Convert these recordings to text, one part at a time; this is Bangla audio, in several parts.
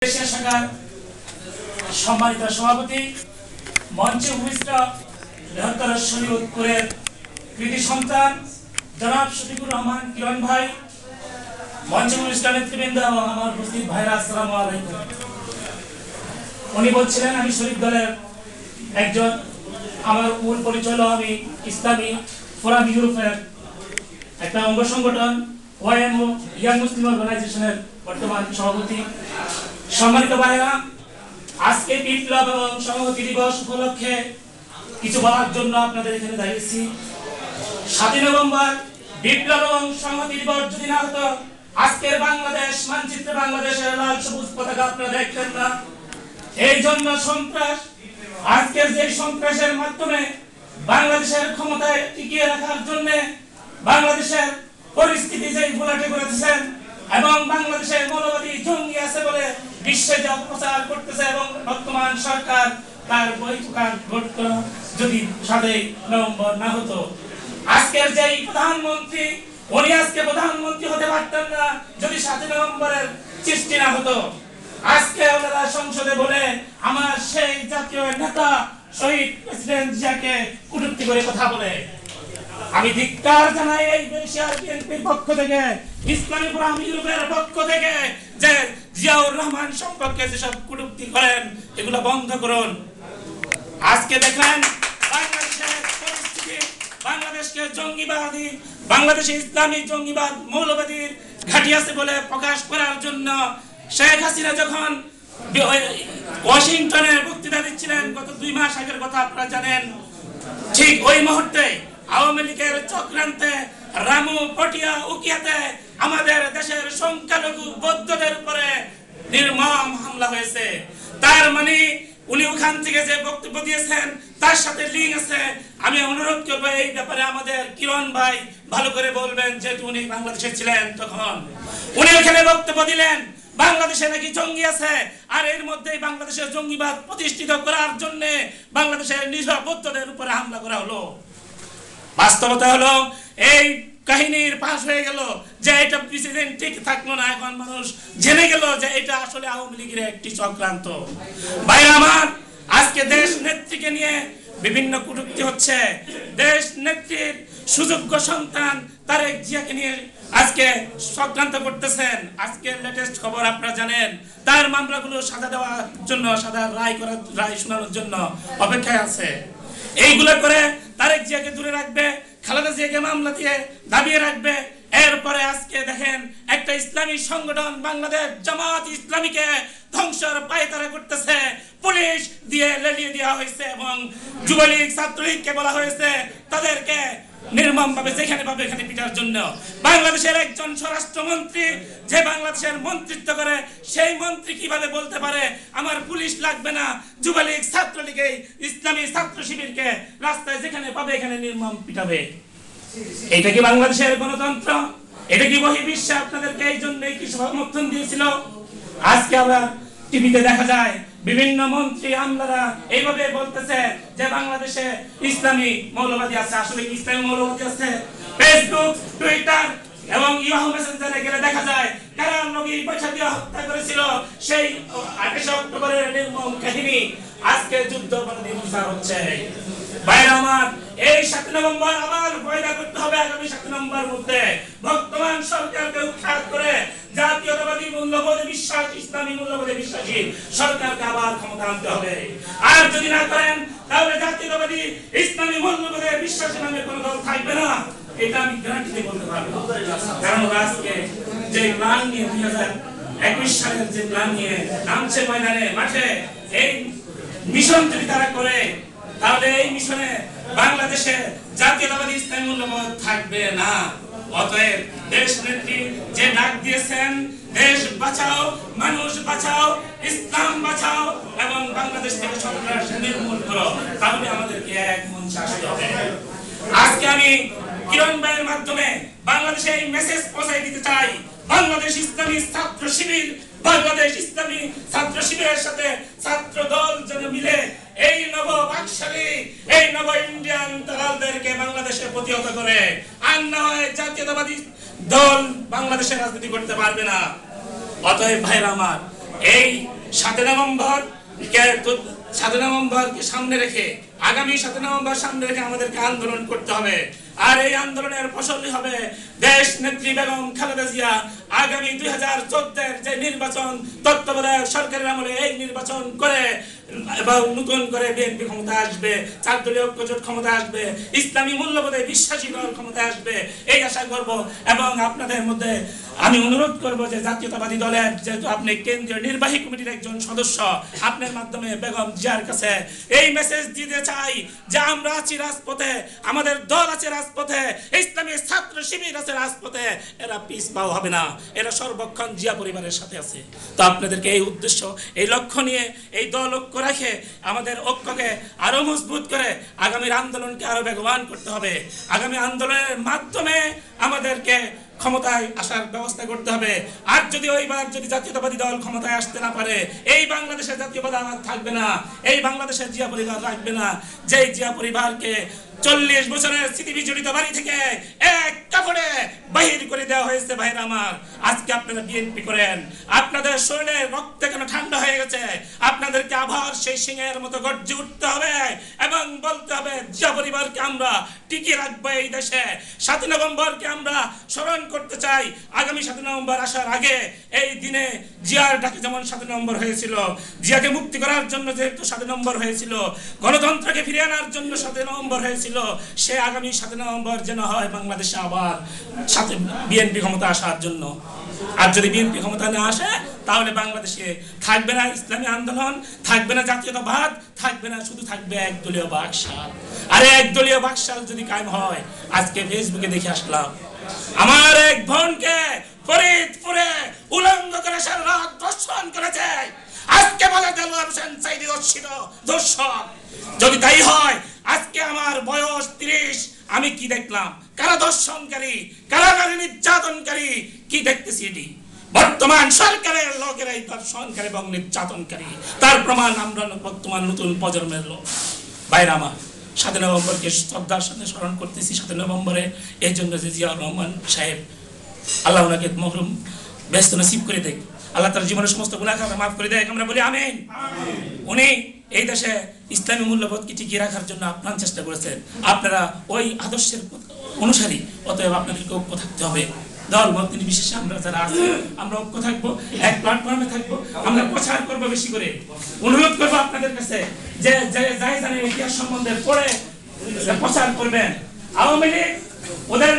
এশিয়া শাখার সম্মানিত সভাপতি, মঞ্চে উপবিষ্ট বৃহত্তর শরীয়তপুরের কৃতি সন্তান জনাব শফিকুর রহমান কিরণ ভাই, মঞ্চে উপবিষ্ট নেতৃবৃন্দ এবং আমার উপস্থিত ভাইরা, আসসালামু আলাইকুম। উনি বলছিলেন আমি শরীফ দলের একজন, আমার মূল পরিচয় হলো আমি ইসলামী ফোরাম ইউরোপের একটা অঙ্গ সংগঠন ওয়াইএমও ইয়াং মুসলিম অর্গানাইজেশনের বর্তমান সভাপতি। সম্মানিত ভাইরা, আজকে বিপ্লব এবং সংহতি দিবস উপলক্ষে কিছু বলার জন্য আপনাদের এখানে দাঁড়িয়েছি। 7 নভেম্বর বিপ্লব এবং সংহতি দিবস যদি না হতো, আজকের বাংলাদেশ মানচিত্রে বাংলাদেশের লাল সবুজ পতাকা আপনারা দেখতেন না। এই জন্য সন্ত্রাস, আজকের যে সন্ত্রাসের মাধ্যমে বাংলাদেশের ক্ষমতায় টিকিয়ে রাখার জন্য বাংলাদেশের পরিস্থিতি যে ঘোলাটে করেছেন এবং বাংলাদেশের মৌলবাদী জঙ্গি আছে বলে বিশ্বে যা প্রচার করতেছে এবং বর্তমান সরকার তার বৈঠক ঘটতো যদি 7 নভেম্বর না হতো, আজকের যে প্রধানমন্ত্রী উনি আজকে প্রধানমন্ত্রী হতে পারতেন না যদি 7 নভেম্বরের সৃষ্টি না হতো। আজকে ওনারা সংসদে বলে আমার সেই জাতীয় নেতা শহীদ প্রেসিডেন্ট জিয়াকে কটূক্তি করে কথা বলে। আমি ধিক্কার জানাই এই এশিয়ার বিএনপির পক্ষ থেকে, ইসলামী ফোরাম ইউরোপের পক্ষ থেকে, যে জিয়াউর রহমান সম্পর্কে যেসব কটূক্তি করেন এগুলো বন্ধ করুন। আজকে দেখেন বাংলাদেশের পরিস্থিতি, বাংলাদেশকে জঙ্গিবাদী, বাংলাদেশে ইসলামী জঙ্গিবাদ মৌলবাদীর ঘাঁটি আছে বলে প্রকাশ করার জন্য শেখ হাসিনা যখন ওয়াশিংটনে বক্তৃতা দিচ্ছিলেন, গত 2 মাস আগের কথা আপনারা জানেন, ঠিক ওই মুহূর্তে আওয়ামী লীগের চক্রান্তে রামু, পটিয়া, উকিয়াতে আমাদের দেশের সংখ্যালঘু বৌদ্ধদের উপরে নির্মম হামলা হয়েছে। তার মানে উনি ওখান থেকে যে বক্তব্য দিয়েছেন তার সাথে লিঙ্ক আছে। আমি অনুরোধ করবো এই ব্যাপারে আমাদের কিরণ ভাই ভালো করে বলবেন, যেহেতু উনি বাংলাদেশে ছিলেন তখন উনি ওখানে বক্তব্য দিলেন বাংলাদেশে নাকি জঙ্গি আছে, আর এর মধ্যেই বাংলাদেশের জঙ্গিবাদ প্রতিষ্ঠিত করার জন্য বাংলাদেশের নিরীহ বৌদ্ধদের উপরে হামলা করা হলো। বাস্তবতা হলো এই কাহিনীর পাশ হয়ে গেল যে এটা প্রেসিডেন্ট ঠিক থাকলো না, এখন মানুষ জেনে গেল যে এটা আসলে আওয়ামী লীগের একটি চক্রান্ত। ভাইরা আমার, আজকে দেশ নেত্রীকে নিয়ে বিভিন্ন কটূক্তি হচ্ছে। দেশ নেত্রীর সুযোগ্য সন্তান তারেক জিয়াকে নিয়ে আজকে চক্রান্ত করতেছেন। আজকে লেটেস্ট খবর আপনারা জানেন, তার মামলাগুলো সাজা দেওয়ার জন্য, সাজা রায় শোনানোর জন্য অপেক্ষায় আছে। এইগুলো করে তারেক জিয়াকে দূরে রাখবে, খালেদা জিয়াকে মামলা দিয়ে দাবিয়ে রাখবে। এরপরে আজকে দেখেন একটা ইসলামী সংগঠন বাংলাদেশ জামাত ইসলামীকে ধ্বংসের পায়তারা করতেছে, পুলিশ দিয়ে লেলিয়ে দেওয়া হয়েছে এবং যুবলীগ ছাত্রলীগকে বলা হয়েছে তাদেরকে নির্মমভাবে যেখানে পাবে এখানে পিটার জন্য। বাংলাদেশের একজন স্বরাষ্ট্রমন্ত্রী যে বাংলাদেশের মন্ত্রিত্ব করে, সেই মন্ত্রী কিভাবে বলতে পারে আমার পুলিশ লাগবে না, যুবলীগ ছাত্রলীগে ইসলামী ছাত্র শিবিরকে রাস্তায় যেখানে পাবে এখানে নির্মম পিটাবে? এটা কি বাংলাদেশের গণতন্ত্র? এটা কি বহির্বিশ্ব আপনাদেরকে এই জন্যই কি সমর্থন দিয়েছিল? আজকে আবার টিভিতে দেখা যায় বিভিন্ন মন্ত্রী আমলারা এইভাবে বলতেছে যে বাংলাদেশে ইসলামী মৌলবাদী আছে। আসলে কি ইসলামী মৌলবাদী আছে? ফেসবুক, টুইটার এবং ইয়াহু মেসেঞ্জারে গেলে দেখা যায় কারা নবী পয়সা দিয়ে হত্যা করেছিল, সেই 28 অক্টোবরের নির্মম কাহিনী আজকে যুদ্ধবন্দী বিচার হচ্ছে। ভাইরা আমার, এই 7 নভেম্বর আবার পয়দা করতে হবে। আগামী 7 নভেম্বর মধ্যে বর্তমান সরকারকে উৎখাত করে জাতীয়তাবাদী মূল্যবোধে বিশ্বাস, ইসলামী মূল্যবোধে বিশ্বাসী সরকারকে আবার ক্ষমতা আনতে হবে। আর যদি না করেন তাহলে জাতীয়তাবাদী ইসলামী মূল্যবোধে বিশ্বাসী নামে কোনো দল থাকবে না, এটা আমি গ্যারান্টি দিয়ে বলতে পারবো। কারণ আজকে যে প্ল্যান নিয়ে 2021 সালের যে প্ল্যান নিয়ে নামছে ময়দানে মাঠে, এই মিশন যদি তারা করে তাহলে এই মিশনে বাংলাদেশে জাতীয়তাবাদী ইসলামী মূল্যবোধ থাকবে না। অতএব দেশ নেত্রী যে ডাক দিয়েছেন দেশ বাঁচাও, মানুষ বাঁচাও, ইসলাম বাঁচাও এবং বাংলাদেশ থেকে সন্ত্রাস নির্মূল করো, তাহলে আমাদেরকে এক মঞ্চে আসতে হবে। আজকে আমি কিরণ ভাইয়ের মাধ্যমে বাংলাদেশে এই মেসেজ পৌঁছে দিতে চাই। বাংলাদেশ ইসলামী ছাত্র শিবির, বাংলাদেশ ইসলামী ছাত্র শিবিরের সাথে ছাত্র দল যেন মিলে এই নব বাকশালী, এই নব ইন্ডিয়ান দালালদেরকে বাংলাদেশে প্রতিহত করে, আর না হয় জাতীয়তাবাদী দল বাংলাদেশের রাজনীতি করতে পারবে না। অতএব ভাইরা আমার, এই 7 নভেম্বরকে সামনে রেখে, আগামী 7 নভেম্বর সামনে রেখে আমাদেরকে আন্দোলন করতে হবে। আর এই আন্দোলনের ফসলই হবে দেশ নেত্রী বেগম খালেদা জিয়া আগামী 2014 যে নির্বাচন, তত্ত্বাবধায়ক সরকারের আমলে এই নির্বাচন করে এবং নতুন করে বিএনপি ক্ষমতা আসবে, 4 দলীয় ঐক্যজোট ক্ষমতা আসবে, ইসলামী মূল্যবোধে বিশ্বাসী দল ক্ষমতা আসবে, এই আশা করব। এবং আপনাদের মধ্যে আমি অনুরোধ করব যে জাতীয়তাবাদী দলের যেহেতু আপনি কেন্দ্রীয় নির্বাহী কমিটির একজন সদস্য, আপনার মাধ্যমে বেগম জিয়ার কাছে এই মেসেজ দিতে চাই যে আমরা আছি রাজপথে, আমাদের দল আছে রাজপথে, ইসলামী ছাত্র শিবির আছে রাজপথে, এরা পিছ পাও হবে না, এরা সর্বক্ষণ জিয়া পরিবারের সাথে আছে। তো আপনাদেরকে এই উদ্দেশ্য, এই লক্ষ্য নিয়ে, এই দল ঐক্য রেখে আমাদের ঐক্যকে আরো মজবুত করে আগামীর আন্দোলনকে আরো বেগবান করতে হবে। আগামী আন্দোলনের মাধ্যমে আমাদেরকে ক্ষমতায় আসার ব্যবস্থা করতে হবে। আর যদি ওইবার যদি জাতীয়তাবাদী দল ক্ষমতায় আসতে না পারে, এই বাংলাদেশের জাতীয়তাবাদ থাকবে না, এই বাংলাদেশের জিয়া পরিবার রাখবে না। যেই জিয়া পরিবারকে 40 বছরের স্মৃতি বিজড়িত বাড়ি থেকে এক কাপড়ে বাহির করে দেওয়া হয়েছে, ভাইরা আমার, আজকে আপনারা বিএনপি করেন, আপনাদের শরীরে রক্ত কেন ঠান্ডা হয়ে গেছে, আপনাদেরকে আবার সেই সিংহের মতো গর্জে উঠতে হবে এবং বলতে হবে জিয়া পরিবারকে আমরা টিকিয়ে রাখবো এই দেশে। 7 নভেম্বরকে আমরা স্মরণ করতে চাই। আগামী 7 নভেম্বর আসার আগে এই দিনে জিয়ার ডাকে যেমন 7 নভেম্বর হয়েছিল, জিয়াকে মুক্তি করার জন্য যেহেতু 7 নভেম্বর হয়েছিল, গণতন্ত্রকে ফিরিয়ে আনার জন্য 7 নভেম্বর হয়েছিল, সে আগামী 7 নভেম্বর যেন হয় বাংলাদেশে আবার সাথে বিএনপি ক্ষমতা আসার জন্য। আর যদি বিএনপি ক্ষমতা না আসে তাহলে বাংলাদেশে থাকবে না ইসলামী আন্দোলন, থাকবে না জাতীয়তাবাদ, থাকবে না, শুধু থাকবে একদলীয় বাকশাল। আর একদলীয় বাকশাল যদি কায়েম হয়, আজকে ফেসবুকে দেখে আসলাম আমার এক বোনকে ফরিদপুরে উলঙ্গ করে সারা রাত ধর্ষণ করেছে, আজকে বলে দেলোয়ার হোসেন সাইদি ধর্ষক। যদি তাই হয়, আজকে আমার বয়স 30, আমি কি দেখলাম? কারা ধর্ষণকারী, কারা নারী নির্যাতনকারী, কি দেখতেছি? এটি বর্তমান সরকারের লোকেরাই ধর্ষণকারী এবং নির্যাতনকারী। তার প্রমাণ আমরা বর্তমান নতুন প্রজন্মের লোক। ভাইরা আমার, 7 নভেম্বরকে শ্রদ্ধার সাথে স্মরণ করতেছি। 7 নভেম্বরে এই জন্য যে জিয়াউর রহমান সাহেব, আল্লাহ ওনাকে মহরুম ব্যস্ত নসিব করে দেখ, আল্লাহ তার জীবনের সমস্ত গুনাহ মাফ করে দেয়, আমরা বলি আমিন। উনি এই দেশে ইসলামী মূল্যবোধকে টিকিয়ে রাখার জন্য আপ্রাণ চেষ্টা করেছেন। আপনারা ওই আদর্শের অনুসারী, অতএব আপনাদেরকে ঐক্য থাকতে হবে। দল মত বিশেষে আমরা যারা আছি, আমরা ঐক্য থাকবো, এক প্ল্যাটফর্মে থাকবো, আমরা প্রচার করবো বেশি করে। অনুরোধ করবো আপনাদের কাছে যে যাই জানেন ইতিহাস সম্বন্ধে পড়ে প্রচার করবেন। আওয়ামী লীগ ওদের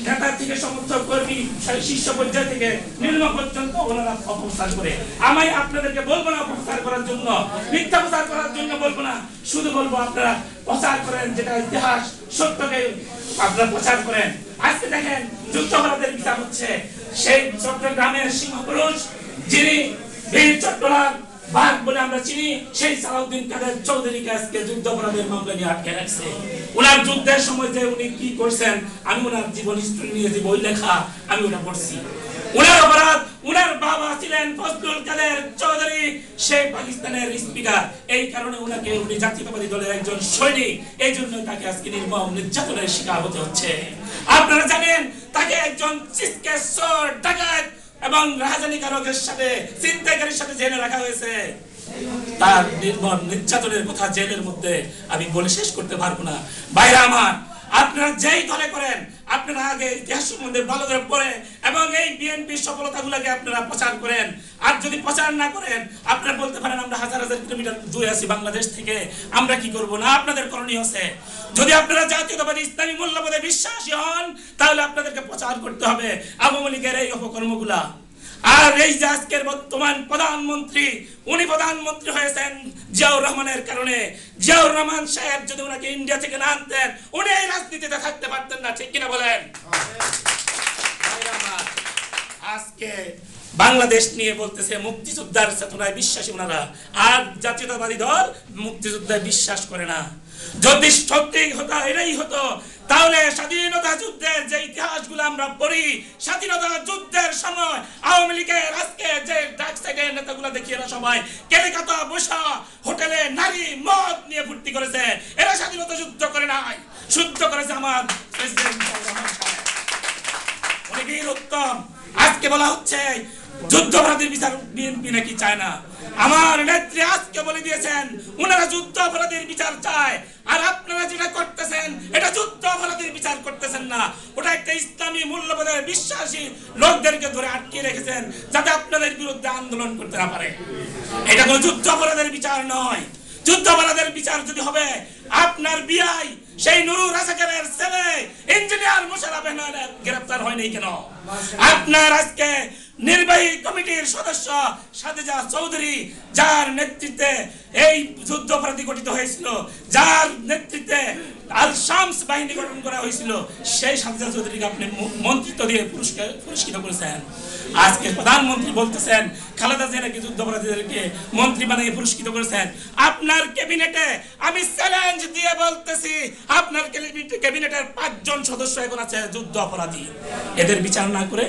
নেতা থেকে সমর্থক কর্মী শীর্ষ পর্যায় থেকে নিম্ন পর্যন্ত ওনারা অপপ্রচার করে। আমি আপনাদেরকে বলবো না অপপ্রচার করার জন্য, মিথ্যা প্রচার করার জন্য বলবো না, শুধু বলবো আপনারা প্রচার করেন, যেটা ইতিহাস সত্যকে আপনারা প্রচার করেন। আজকে দেখেন যুদ্ধাপরাধের বিচার হচ্ছে, সেই চট্টগ্রামের সিংহপুরুষ যিনি বীর চট্টলার বাঘ বলে আমরা চিনি, সেই সালাউদ্দিন কাদের চৌধুরীকে আজকে যুদ্ধাপরাধের মামলা নিয়ে আটকে রাখছে। ওনার যুদ্ধের সময় যে উনি কি করছেন, আমি ওনার জীবন হিস্ট্রি নিয়ে যে বই লেখা আমি ওটা পড়ছি। ওনার অপরাধ, ওনার বাবা ছিলেন ফজলুল কাদের চৌধুরী, সেই পাকিস্তানের স্পিকার। এই কারণে ওনাকে, উনি জাতীয়তাবাদী দলের একজন সৈনিক, এই জন্য তাকে আজকে নির্মম নির্যাতনের শিকার হতে হচ্ছে। আপনারা জানেন তাকে একজন চিৎকার ডাকাত এবং রাজনীতিকারকের সাথে, চিন্তাকারীর সাথে জেলে রাখা হয়েছে। তার নির্মম নির্যাতনের কথা জেলের মধ্যে আমি বলে শেষ করতে পারবো না। ভাইরা আমার, আপনারা যেই দলে করেন, আপনারা আগে ইতিহাস সম্বন্ধে ভালো করে পড়ে এবং এই বিএনপির সফলতাগুলোকে আপনারা প্রচার করেন। আর যদি প্রচার না করেন, আপনারা বলতে পারেন আমরা হাজার হাজার কিলোমিটার দূরে আছি বাংলাদেশ থেকে, আমরা কি করব না? আপনাদের করণীয় আছে। যদি আপনারা জাতীয়তাবাদী ইসলামী মূল্যবোধে বিশ্বাসী হন, তাহলে আপনাদেরকে প্রচার করতে হবে আওয়ামী লীগের এই অপকর্মগুলা। আর এই যে আজকের বর্তমান প্রধানমন্ত্রী, উনি প্রধানমন্ত্রী হয়েছেন জিয়াউর রহমানের কারণে। জিয়াউর রহমান সাহেব যদি ওনাকে ইন্ডিয়া থেকে না আনতেন, উনি এই রাজনীতিতে থাকতে পারতেন না, ঠিক কিনা বলেন? আজকে বাংলাদেশ নিয়ে বলতেছে মুক্তিযোদ্ধার চেতনায় বিশ্বাসী ওনারা, আর জাতীয়তাবাদী দল মুক্তিযোদ্ধায় বিশ্বাস করে না। যদি সত্যি হতো, এটাই হতো, তাহলে স্বাধীনতা যুদ্ধের যে ইতিহাসগুলো আমরা পড়ি, স্বাধীনতা যুদ্ধের সময় আওয়ামী লীগের আজকে যে ডাক সাইডের নেতাগুলো দেখি, এরা সবাই কেলেকাতা বসা হোটেলে নারী মদ নিয়ে ফুর্তি করেছে। এরা স্বাধীনতা যুদ্ধ করে নাই, যুদ্ধ করেছে আমার প্রেসিডেন্ট বীর উত্তম। আজকে বলা হচ্ছে যুদ্ধাপরাধীর বিচার বিএনপি নাকি চায় না। আমার নেত্রী আজকে বলে দিয়েছেন ওনারা যুদ্ধ অপরাধীর বিচার চায়, আর আপনারা যেটা করতেছেন এটা যুদ্ধ অপরাধীর বিচার করতেছেন না, ওটা একটা ইসলামী মূল্যবোধের বিশ্বাসী লোকদেরকে ধরে আটকে রেখেছেন যাতে আপনাদের বিরুদ্ধে আন্দোলন করতে না পারে। এটা কোনো যুদ্ধ অপরাধের বিচার নয়। যুদ্ধ অপরাধের বিচার যদি হবে, আপনার বিআই সেই নুরুল রাজাকারের ছেলে ইঞ্জিনিয়ার মোশাররফ হোসেন গ্রেফতার হয়নি কেন? আপনার আজকে নির্বাহী কমিটির সদস্য সাদেজা চৌধুরী, যার নেতৃত্বে এই যুদ্ধ অপরাধী গঠিত হয়েছিল, যার নেতৃত্বে আল শামস বাহিনী গঠন করা হয়েছিল, সেই সাদেজা চৌধুরীকে আপনি মন্ত্রিত্ব দিয়ে পুরস্কৃত করেছেন। আজকে প্রধানমন্ত্রী বলতেছেন খালেদা জিয়াকে যুদ্ধ অপরাধীদেরকে মন্ত্রী বানিয়ে পুরস্কৃত করেছেন। আপনার ক্যাবিনেটে আমি চ্যালেঞ্জ দিয়ে বলতেছি, আপনার ক্যাবিনেটের ৫ জন সদস্য এখন আছে যুদ্ধ অপরাধী। এদের বিচার না করে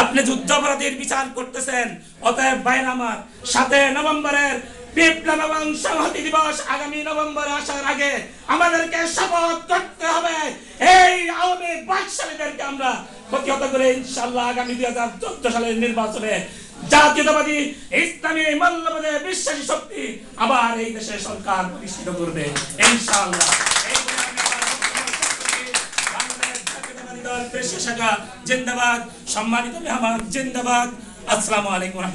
আপনি যুদ্ধ অপরাধীর বিচার করতেছেন। অতএব ভাইরা আমার, ৭ নভেম্বরের বিপ্লব এবং সংহতি দিবস আগামী নভেম্বরে আসার আগে আমাদেরকে শপথ করতে হবে এই আওয়ামী বাকশালীদেরকে আমরা প্রতিহত করে ইনশাআল্লাহ আগামী ২০১৪ সালের নির্বাচনে জাতীয়তাবাদী ইসলামী মূল্যবোধে বিশ্বাসী শক্তি আবার এই দেশে সরকার প্রতিষ্ঠিত করবে ইনশাআল্লাহ। জিন্দাবাদ, সম্মানিত মেহমান জিন্দাবাদ। আসসালামু আলাইকুম।